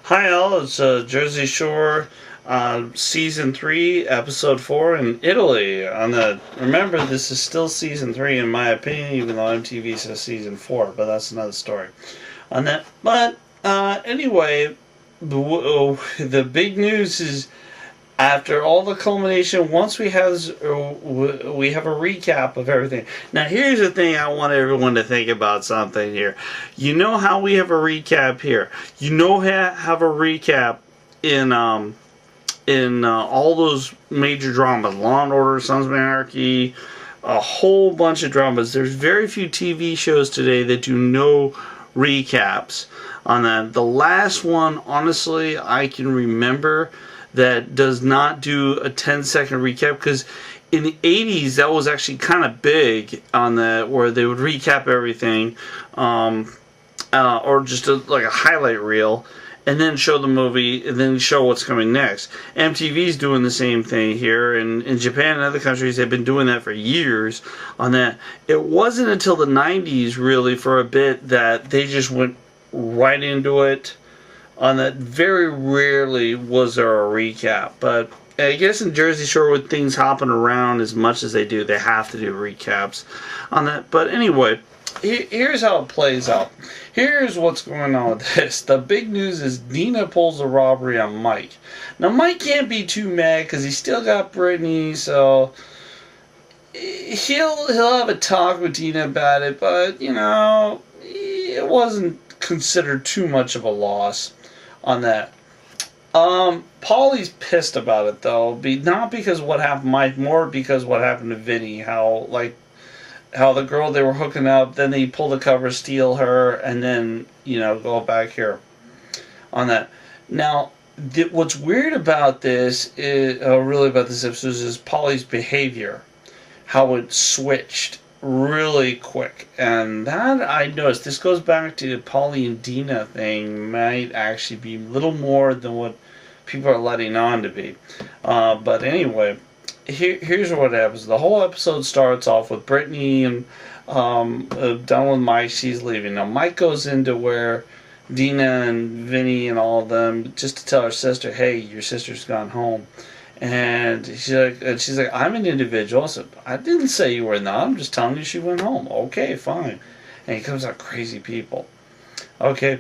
Hi all, it's Jersey Shore, Season 3, Episode 4 in Italy. Remember, this is still Season 3 in my opinion, even though MTV says Season 4, but that's another story. Anyway, the big news is after all the culmination, once we have a recap of everything. Now, here's the thing: I want everyone to think about something here. You know how we have a recap here. You know have a recap in all those major dramas, Law and Order, Sons of Anarchy, a whole bunch of dramas. There's very few TV shows today that do no recaps on that. The last one, honestly, I can remember that does not do a 10-second recap, because in the 80s that was actually kind of big on that, where they would recap everything, or just like a highlight reel, and then show the movie, and then show what's coming next. MTV's doing the same thing here, and in Japan and other countries they've been doing that for years on that. It wasn't until the 90s, really, for a bit, that they just went right into it. On that, very rarely was there a recap, but I guess in Jersey Shore, with things hopping around as much as they do, they have to do recaps on that. But anyway, here's how it plays out. Here's what's going on with this. The big news is Dina pulls the robbery on Mike. Now, Mike can't be too mad because he's still got Brittany, so he'll have a talk with Dina about it, but, you know, it wasn't considered too much of a loss on that. Paulie's pissed about it, though, not because what happened to Mike, more because what happened to Vinny. How the girl they were hooking up, then they pull the cover, steal her, and then, go back here on that. Now, what's weird about this is, really about this episode, is Paulie's behavior, how it switched really quick. And that, I noticed, this goes back to the Paulie and Dina thing, might actually be a little more than what people are letting on to be. But anyway, here's what happens. The whole episode starts off with Brittany and done with Mike. She's leaving. Now Mike goes into where Dina and Vinny and all of them, just to tell her sister, hey, your sister's gone home. And she's like, I'm an individual. So I didn't say you were not. I'm just telling you she went home. Okay, fine. And he comes out, crazy people. Okay,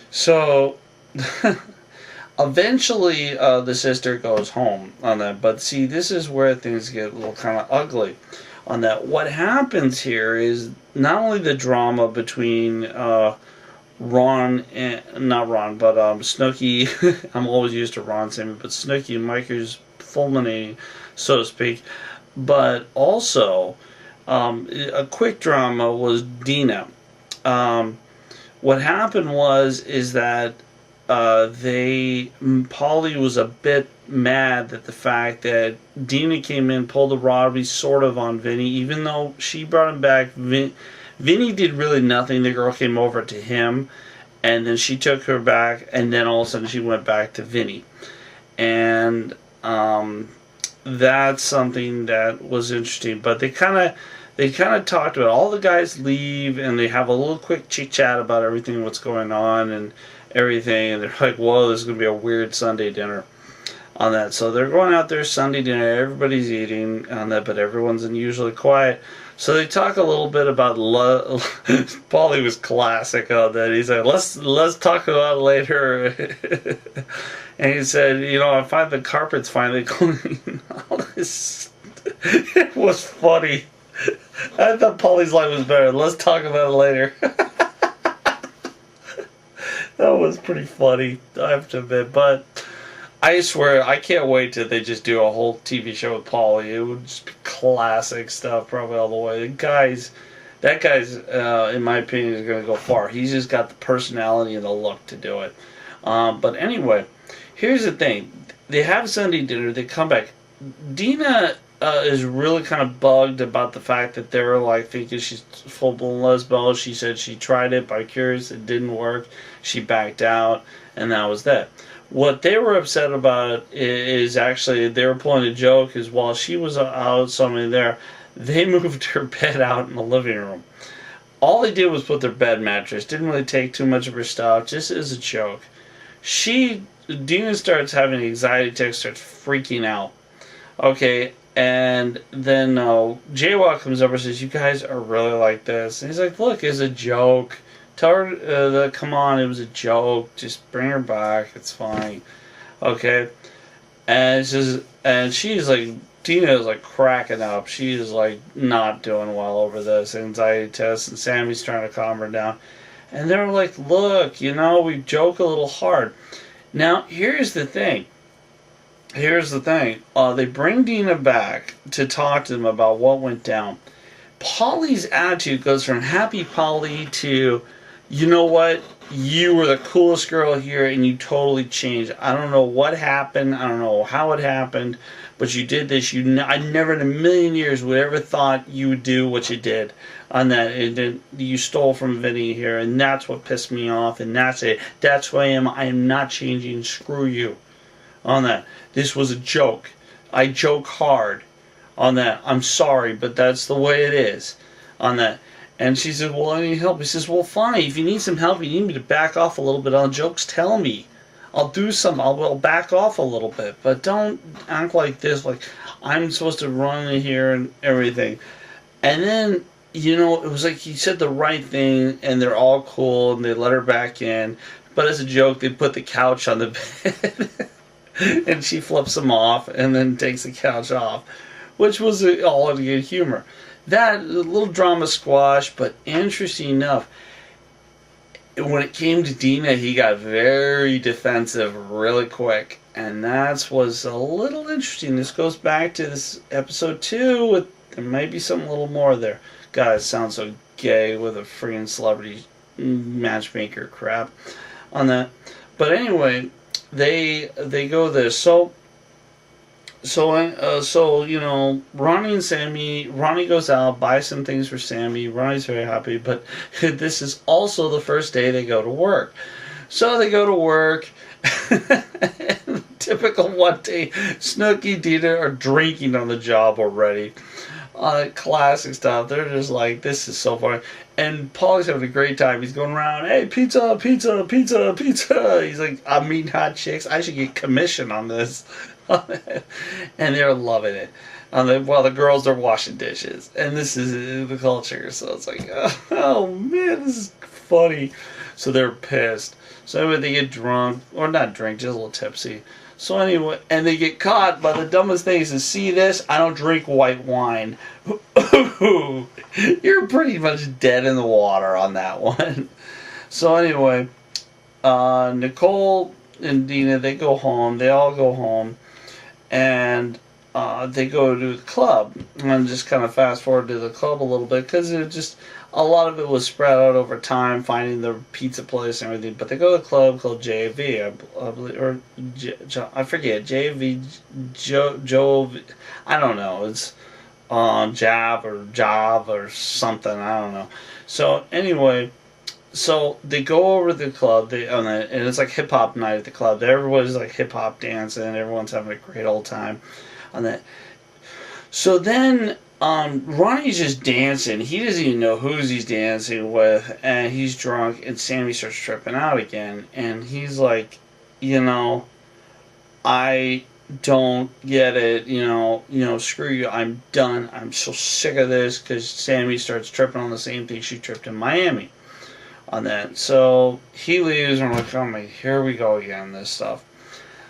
so eventually the sister goes home on that. But see, this is where things get a little kind of ugly on that. What happens here is not only the drama between Snooki. I'm always used to Ron saying, but Snooki and Mike's fulminating, so to speak. But also, a quick drama was Dina. What happened is that Paulie was a bit mad at the fact that Dina came in, pulled the robbery sort of on Vinny, even though she brought him back. Vinny did really nothing. The girl came over to him, and then she took her back, and then all of a sudden she went back to Vinny. And that's something that was interesting. But they kind of talked about, all the guys leave, and they have a little quick chit chat about everything, what's going on and everything. And they're like, whoa, this is going to be a weird Sunday dinner on that. So they're going out there, Sunday dinner, everybody's eating on that, but everyone's unusually quiet. So they talk a little bit about love. Paulie was classic on that. He's like, let's talk about it later. And he said, I find the carpet's finally clean. All this. It was funny. I thought Paulie's line was better. Let's talk about it later. That was pretty funny, I have to admit. But I swear, I can't wait till they just do a whole TV show with Paulie. It would just be classic stuff, probably all the way. That guy's, in my opinion, is going to go far. He's just got the personality and the look to do it. But anyway, here's the thing. They have Sunday dinner. They come back. Dina is really kind of bugged about the fact that they're like thinking she's full-blown lesbian. She said she tried it by curious. It didn't work. She backed out, and that was that. What they were upset about is actually they were pulling a joke, is while she was out, somebody there, they moved her bed out in the living room. All they did was put their bed mattress. Didn't really take too much of her stuff, just as a joke. Dina starts having anxiety attacks, starts freaking out. Okay, and then Jaywalk comes over and says, "You guys are really like this." And he's like, "Look, it's a joke. Tell her that, come on, it was a joke. Just bring her back. It's fine." Okay, and she's like, Dina is like cracking up. She is like not doing well over this anxiety test, and Sammy's trying to calm her down. And they're like, "Look, we joke a little hard." Now, here's the thing. They bring Dina back to talk to them about what went down. Polly's attitude goes from happy Polly to, "You know what? You were the coolest girl here and you totally changed. I don't know what happened. I don't know how it happened, but you did this. I never in a million years would ever thought you would do what you did on that. You stole from Vinny here, and that's what pissed me off, and that's it. That's who I am. I am not changing. Screw you on that. This was a joke. I joke hard on that. I'm sorry, but that's the way it is on that." And she said, "Well, I need help." He says, "Well, fine. If you need some help, you need me to back off a little bit on jokes, tell me. I'll do some. I'll back off a little bit. But don't act like this, like I'm supposed to run in here and everything." And then, it was like he said the right thing, and they're all cool, and they let her back in. But as a joke, they put the couch on the bed, and she flips them off, and then takes the couch off, which was all in good humor. That little drama squash, but interesting enough, when it came to Dina, he got very defensive really quick, and that was a little interesting. This goes back to this episode 2. There might be something a little more there. God, it sounds so gay with a freaking celebrity matchmaker crap on that. But anyway, they go there. So, Ronnie and Sammy, Ronnie goes out, buys some things for Sammy. Ronnie's very happy, but this is also the first day they go to work. So they go to work. Typical one day, Snooki, Dina are drinking on the job already. Classic stuff. They're just like, this is so funny. And Paul's having a great time. He's going around, "Hey, pizza, pizza, pizza, pizza." He's like, "I'm meeting hot chicks. I should get commission on this." And they're loving it. While the girls are washing dishes. And this is the culture. So it's like, oh man, this is funny. So they're pissed. So anyway, they get drunk. Or not drunk, just a little tipsy. So anyway, and they get caught by the dumbest things. And see this? I don't drink white wine. You're pretty much dead in the water on that one. So anyway, Nicole and Dina, they go home. They all go home. And they go to the club. And just kind of fast forward to the club a little bit, because a lot of it was spread out over time, finding the pizza place and everything. But they go to a club called JV, I believe, or I forget, JV, Joe, I don't know. It's Jav or something, I don't know. So anyway, so they go over to the club, and it's like hip hop night at the club. Everybody's like hip hop dancing, everyone's having a great old time on that. So then Ronnie's just dancing. He doesn't even know who he's dancing with, and he's drunk, and Sammy starts tripping out again, and he's like, "I don't get it, screw you, I'm done, I'm so sick of this," because Sammy starts tripping on the same thing she tripped in Miami on that. So he leaves, and we're like, "Oh my, here we go again, this stuff."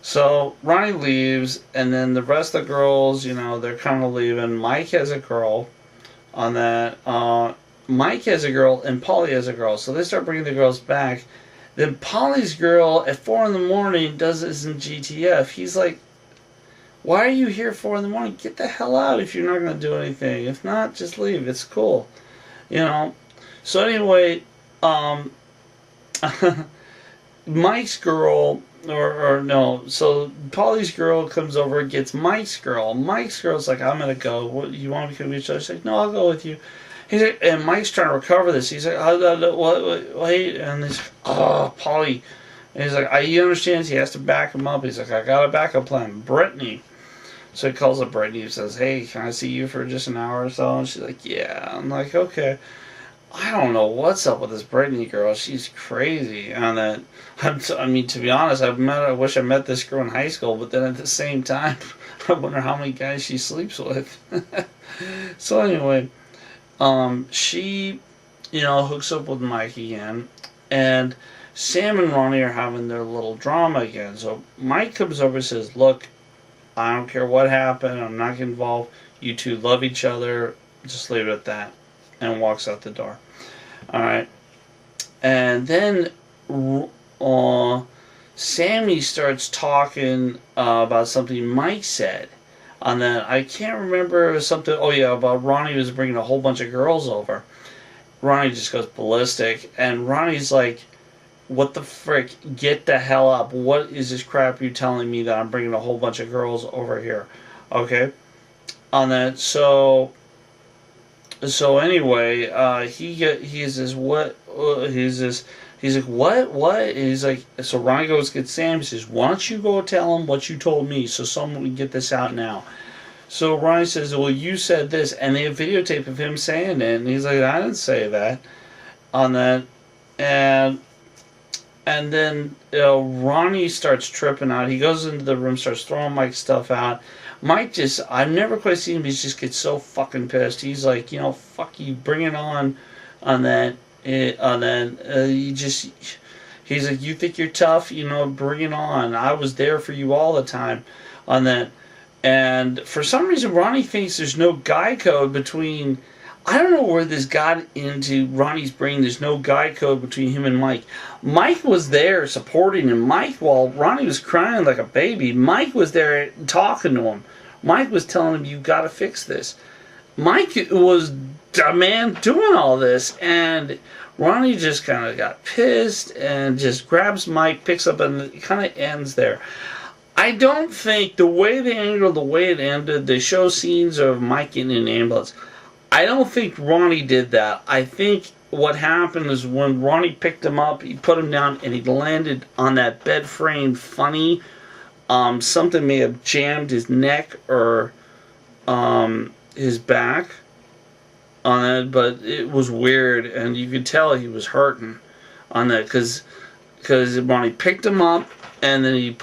So Ronnie leaves, and then the rest of the girls, they're kind of leaving. Mike has a girl on that. Mike has a girl, and Polly has a girl. So they start bringing the girls back. Then Polly's girl at 4 in the morning does this in GTF. He's like, "Why are you here 4 in the morning? Get the hell out if you're not going to do anything. If not, just leave. It's cool." So anyway, Mike's girl, or no, so Polly's girl comes over, gets Mike's girl. Mike's girl's like, "I'm going to go. What, you want me to come with you?" She's like, "No, I'll go with you." He's like, and Mike's trying to recover this. He's like, wait, and he's like, "Oh, Polly." And he's like, he understands he has to back him up. He's like, "I got a backup plan. Brittany." So he calls up Brittany and says, "Hey, can I see you for just an hour or so?" And she's like, "Yeah." I'm like, "Okay." I don't know what's up with this Brittany girl. She's crazy. And that, I mean, to be honest, I wish I met this girl in high school, but then at the same time, I wonder how many guys she sleeps with. So anyway, she, hooks up with Mike again, and Sam and Ronnie are having their little drama again. So Mike comes over and says, "Look, I don't care what happened. I'm not getting involved. You two love each other. Just leave it at that," and walks out the door. All right, and then Sammy starts talking about something Mike said. On that, I can't remember something. Oh yeah, about Ronnie was bringing a whole bunch of girls over. Ronnie just goes ballistic, and Ronnie's like, "What the frick? Get the hell up! What is this crap you're telling me that I'm bringing a whole bunch of girls over here?" Okay, on that. So anyway, he's this what? He's like, what? And he's like, so Ronnie goes get Sam. He says, "Why don't you go tell him what you told me, so someone can get this out now." So Ronnie says, "Well, you said this," and they have videotape of him saying it, and he's like, "I didn't say that." On that, and then Ronnie starts tripping out. He goes into the room, starts throwing Mike's stuff out. Mike just, I've never quite seen him. He just gets so fucking pissed. He's like, "Fuck you, bring it on that." He's like, "You think you're tough? Bring it on. I was there for you all the time." On that, and for some reason, Ronnie thinks there's no guy code between. I don't know where this got into Ronnie's brain. There's no guy code between him and Mike. Mike was there supporting him. Mike, while Ronnie was crying like a baby, Mike was there talking to him. Mike was telling him, "You got to fix this." Mike was a man doing all this, and Ronnie just kind of got pissed and just grabs Mike, picks up, and it kind of ends there. I don't think the way they ended, they show scenes of Mike in an ambulance. I don't think Ronnie did that. I think what happened is when Ronnie picked him up, he put him down, and he landed on that bed frame funny. Something may have jammed his neck or his back on it, but it was weird, and you could tell he was hurting on that because Ronnie picked him up, and then he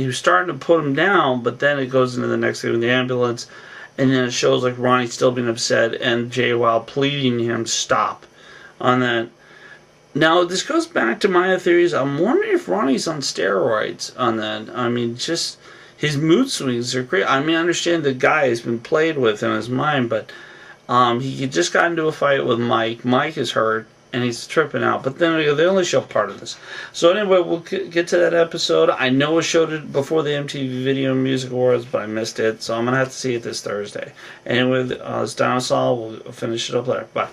was starting to put him down, but then it goes into the next thing with the ambulance, and then it shows like Ronnie still being upset, and Jay Wild pleading him stop on that. Now this goes back to my theories. I'm wondering if Ronnie's on steroids on that. I mean, just his mood swings are crazy. I mean, I understand the guy has been played with in his mind, but he just got into a fight with Mike. Mike is hurt, and he's tripping out. But then they only show part of this. So anyway, we'll get to that episode. I know it showed it before the MTV Video Music Awards, but I missed it. So I'm going to have to see it this Thursday. Anyway, it's Dinosa. We'll finish it up there. Bye.